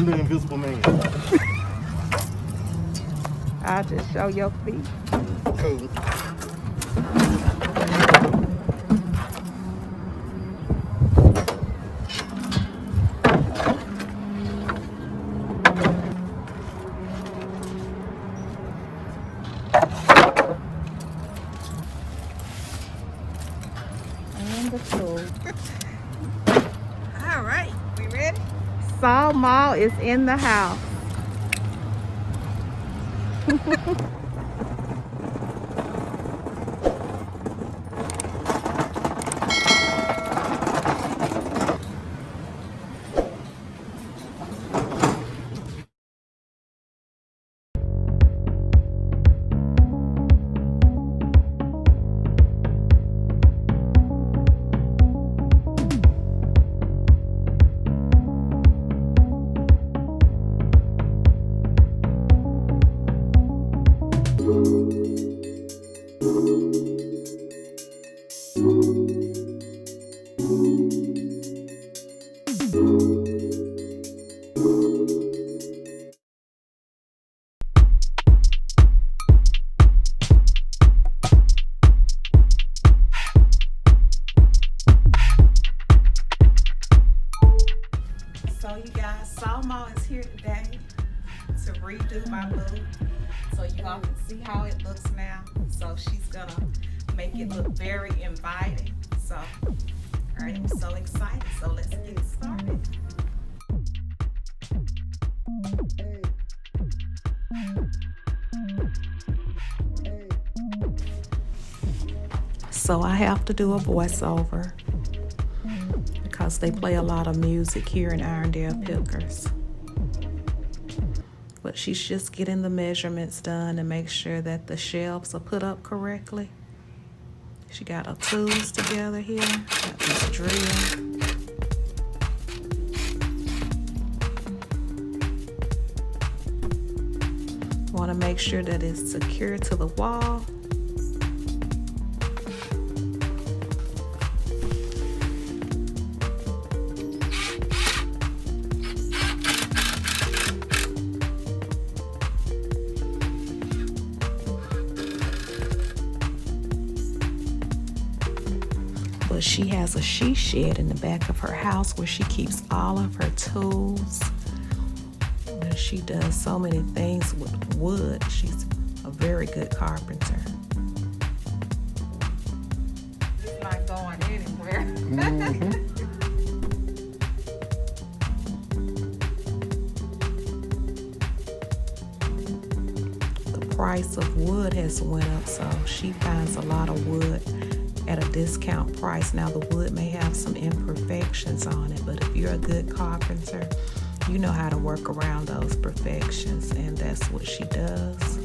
I'm the invisible man. I'll just show your feet. Cool. And the tool. All right, we ready? SawMaw is in the house. So you guys, SawMaw is here today to redo my booth. So you all can see how it looks now. So she's gonna make it look very inviting. So, all right, I'm so excited. So let's get started. So I have to do a voiceover because they play a lot of music here in Irondalepickers. But she's just getting the measurements done and make sure that the shelves are put up correctly. She got her tools together here, got this drill. Want to make sure that it's secure to the wall. But she has a she shed in the back of her house where she keeps all of her tools. And she does so many things with wood. She's a very good carpenter. It's not going anywhere. The price of wood has went up, so she finds a lot of wood at a discount price. Now the wood may have some imperfections on it, but if you're a good carpenter, you know how to work around those perfections, and that's what she does.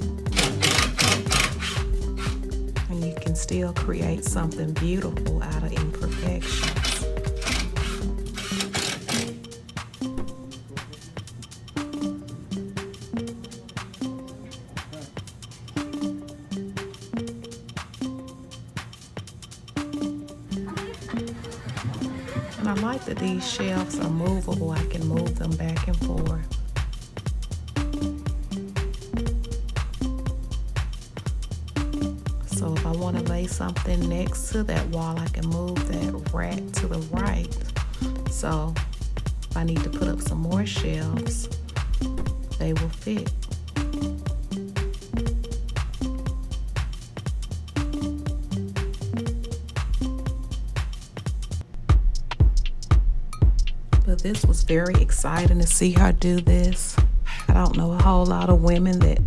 And you can still create something beautiful out of imperfections. And I like that these shelves are movable. I can move them back and forth. So if I want to lay something next to that wall, I can move that rack to the right. So if I need to put up some more shelves, they will fit. But this was very exciting to see her do this. I don't know a whole lot of women that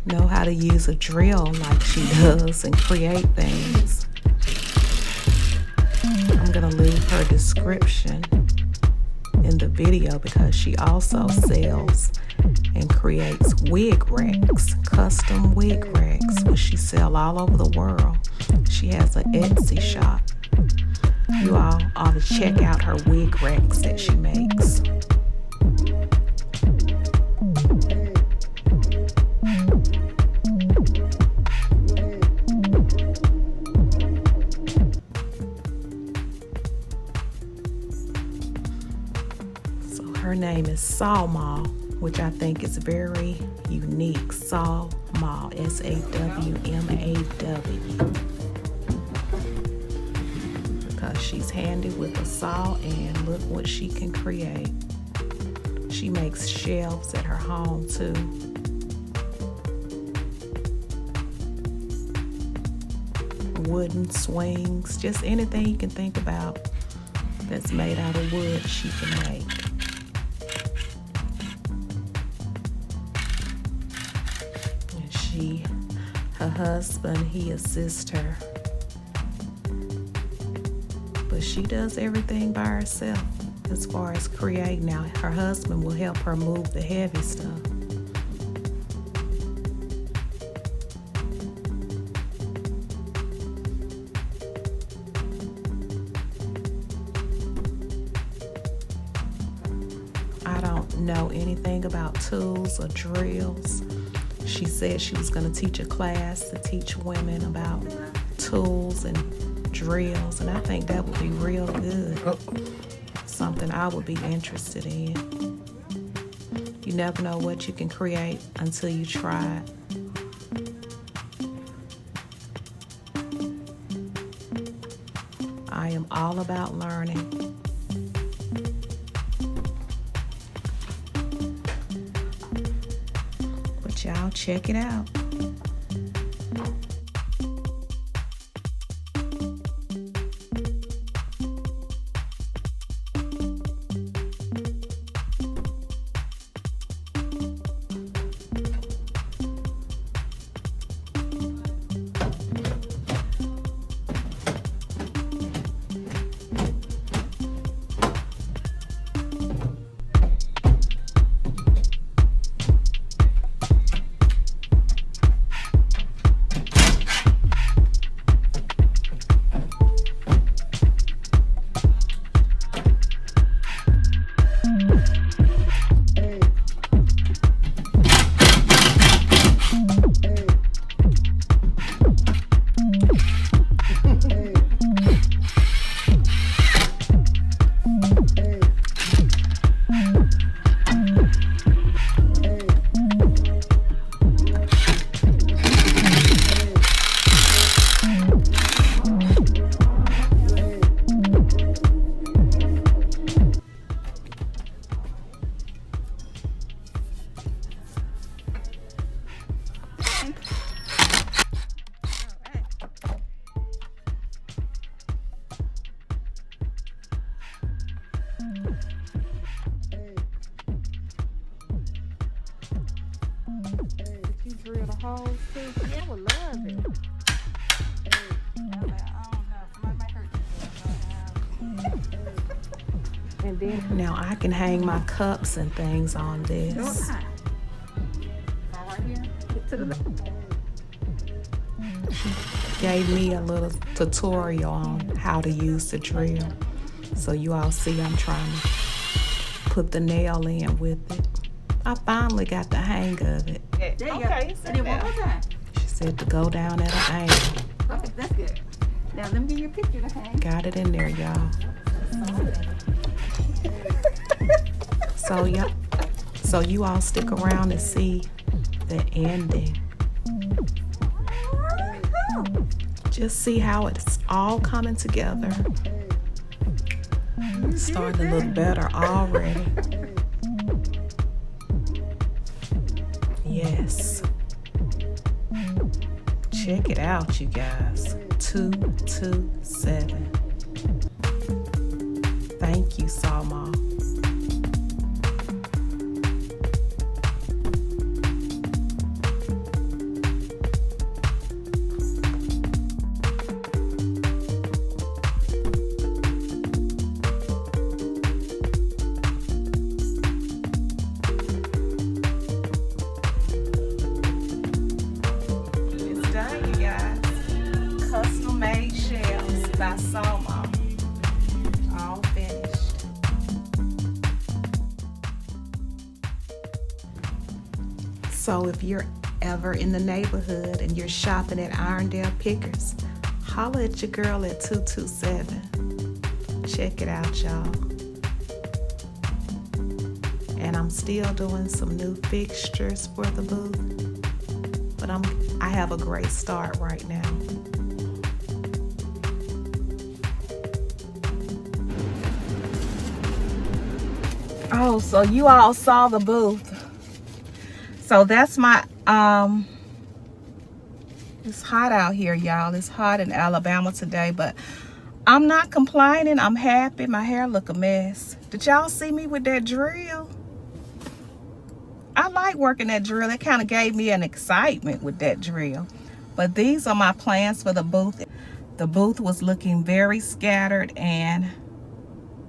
know how to use a drill like she does and create things. I'm gonna leave her description in the video because she also sells and creates wig racks, custom wig racks, which she sells all over the world. She has an Etsy shop. You all ought to check out her wig racks that she makes. So Her name is SawMaw, which I think is very unique. SawMaw, SawMaw. Because she's handy with a saw, and look what she can create. She makes shelves at her home too. Wooden swings, just anything you can think about that's made out of wood, she can make. And her husband, he assists her. But she does everything by herself as far as creating. Now, her husband will help her move the heavy stuff. I don't know anything about tools or drills. She said she was going to teach a class to teach women about tools and drills, and I think that would be real good. Something I would be interested in. You never know what you can create until you try it. I am all about learning. But y'all check it out. Drill the holes too. Yeah, I would love it. And then Now I can hang my cups and things on this. right here. Get to the Gave me a little tutorial on how to use the drill. So you all see I'm trying to put the nail in with it. I finally got the hang of it. There you go. And then one more time. She said to go down at an angle. Okay, that's good. Now let me give you a picture to hang. Got it in there, y'all. So you all stick around and see the ending. Just see how it's all coming together. It's starting to look better already. Yes. Check it out, you guys. 227. Thank you, SawMaw. Made shells by SawMaw. All finished. So if you're ever in the neighborhood and you're shopping at Irondalepickers, holla at your girl at 227. Check it out, y'all. I'm still doing some new fixtures for the booth. But I have a great start right now. Oh, so you all saw the booth. So that's my it's hot out here, y'all. It's hot in Alabama today, but I'm not complaining. I'm happy. My hair look a mess. Did y'all see me with that drill? I like working that drill. It kind of gave me an excitement with that drill. But these are my plans for the booth. The booth was looking very scattered, and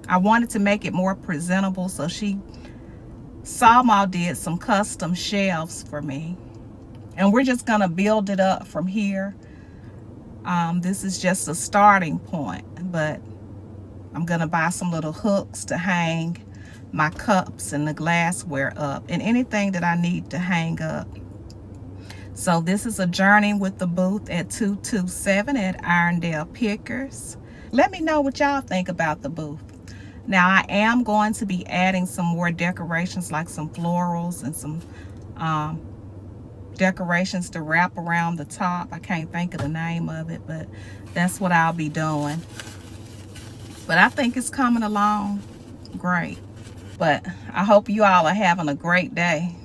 I wanted to make it more presentable, so SawMaw did some custom shelves for me. And we're just gonna build it up from here. This is just a starting point, but I'm gonna buy some little hooks to hang my cups and the glassware up and anything that I need to hang up. So this is a journey with the booth at 227 at Irondalepickers. Let me know what y'all think about the booth. Now I am going to be adding some more decorations, like some florals and some decorations to wrap around the top. I can't think of the name of it, but that's what I'll be doing. But I think it's coming along great. But I hope you all are having a great day.